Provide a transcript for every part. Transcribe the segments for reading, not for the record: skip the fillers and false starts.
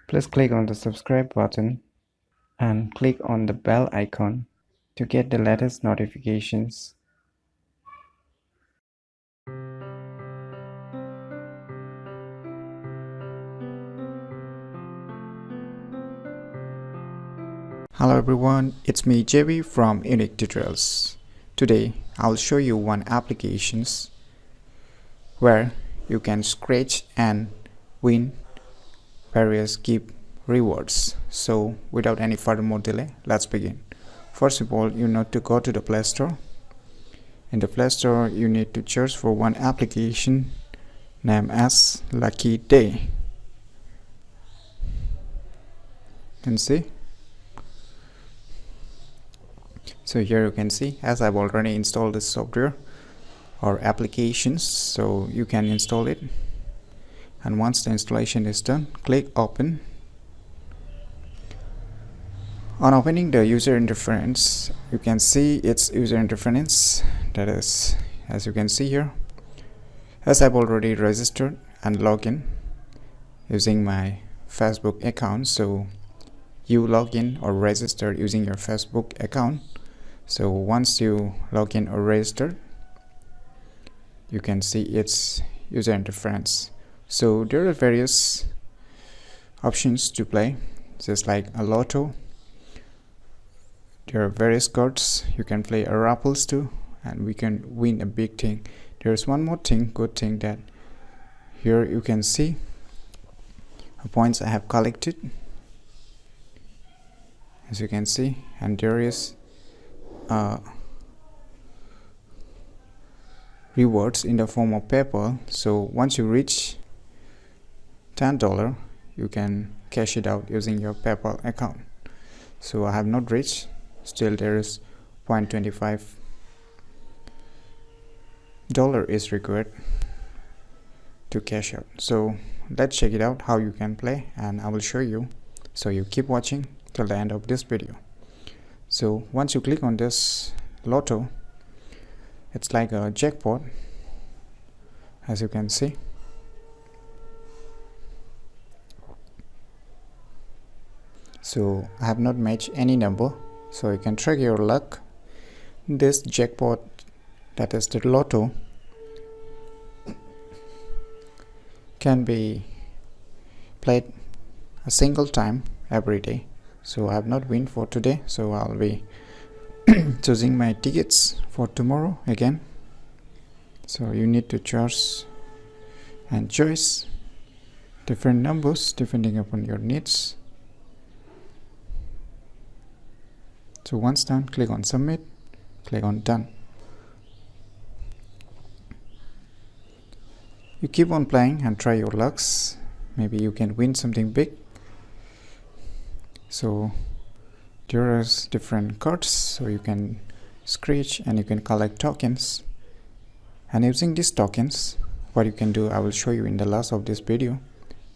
Please click on the subscribe button and click on the bell icon to get the latest notifications. Hello everyone, it's me JB from Unique Tutorials. Today I'll show you one applications where you can scratch and win various gift rewards. So without any further more delay, let's begin. First of all, you need to go to the Play Store. In the Play Store, you need to search for one application named as Lucky Day. You can see. So here you can see, as I've already installed this software or applications, so you can install it. And once the installation is done, click open. On opening the user interface, you can see its user interface. That is, as you can see here, as I've already registered and logged in using my Facebook account. So you log in or register using your Facebook account. So once you log in or register, you can see its user interface. So there are various options to play, just like a lotto. There are various cards. You can play a raffles too, and we can win a big thing. There's one more thing, good thing, that here you can see the points I have collected, as you can see, and there is rewards in the form of PayPal. So once you reach $10, you can cash it out using your PayPal account. So I have not reached, still there is $0.25 is required to cash out. So let's check it out how you can play, and I will show you. So you keep watching till the end of this video. So once you click on this lotto, it's like a jackpot, as you can see. So I have not matched any number, so you can track your luck. This jackpot, that is the lotto, can be played a single time every day. So I have not win for today, so I'll be choosing my tickets for tomorrow again. So you need to choose and choose different numbers depending upon your needs. So once done, click on submit, click on done. You keep on playing and try your lucks. Maybe you can win something big. So there are different cards, so you can scratch and you can collect tokens. And using these tokens, what you can do, I will show you in the last of this video.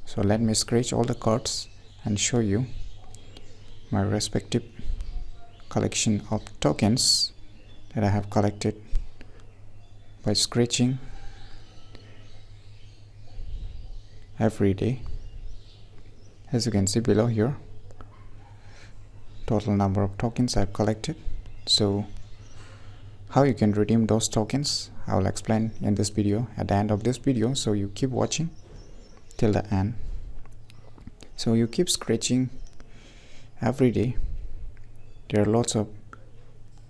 So let me scratch all the cards and show you my respective collection of tokens that I have collected by scratching every day. As you can see below here, total number of tokens I've collected. So how you can redeem those tokens, I will explain in this video, at the end of this video, so you keep watching till the end. So you keep scratching every day. There are lots of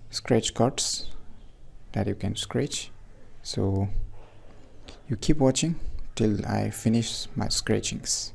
scratch cards that you can scratch, so you keep watching till I finish my scratchings.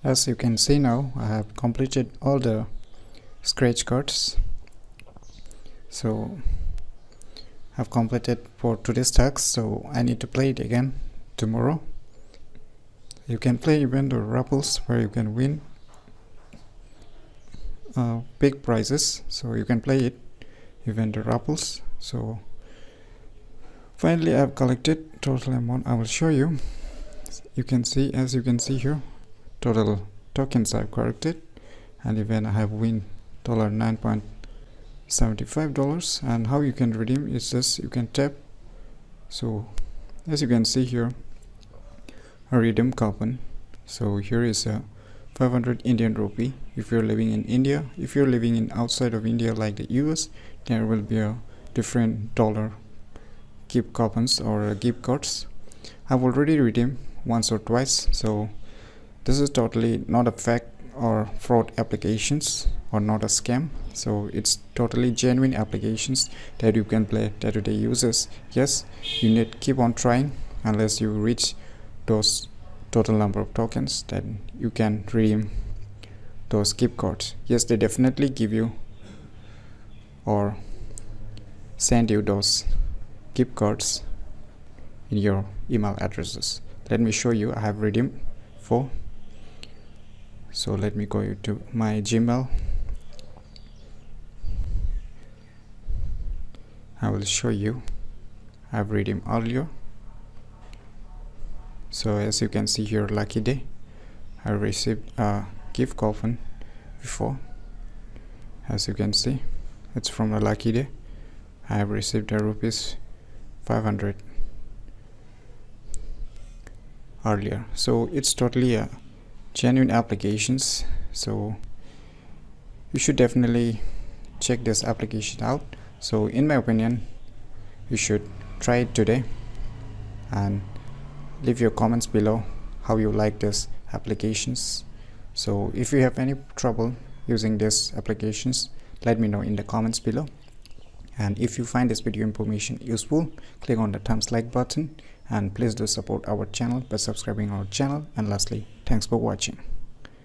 As you can see now, I have completed all the scratch cards. So I've completed for today's task, so I need to play it again tomorrow. You can play even the raffles where you can win big prizes, so you can play it even the raffles. So finally I've collected total amount. I will show you. You can see, as you can see here, total tokens I've collected, and even I have win $9.75. and how you can redeem is just you can tap. So as you can see here, a redeem coupon. So here is a 500 Indian rupee if you're living in India. If you're living in outside of India like the US, there will be a different dollar gift coupons or gift cards. I've already redeemed once or twice, so this is totally not a fake or fraud applications or not a scam. So it's totally genuine applications that you can play day-to-day uses. Yes, you need to keep on trying unless you reach those total number of tokens, then you can redeem those gift cards. Yes, they definitely give you or send you those gift cards in your email addresses. Let me show you. I have redeemed 4. So let me go to my Gmail. I will show you. I have redeemed earlier. So as you can see here, lucky day, I received a gift coupon before. As you can see, it's from a lucky day. I have received a rupees 500 earlier. So it's totally a genuine applications. So you should definitely check this application out. So in my opinion, you should try it today, and leave your comments below how you like this applications. So if you have any trouble using these applications, let me know in the comments below. And if you find this video information useful, click on the thumbs like button, and please do support our channel by subscribing our channel. And lastly, thanks for watching.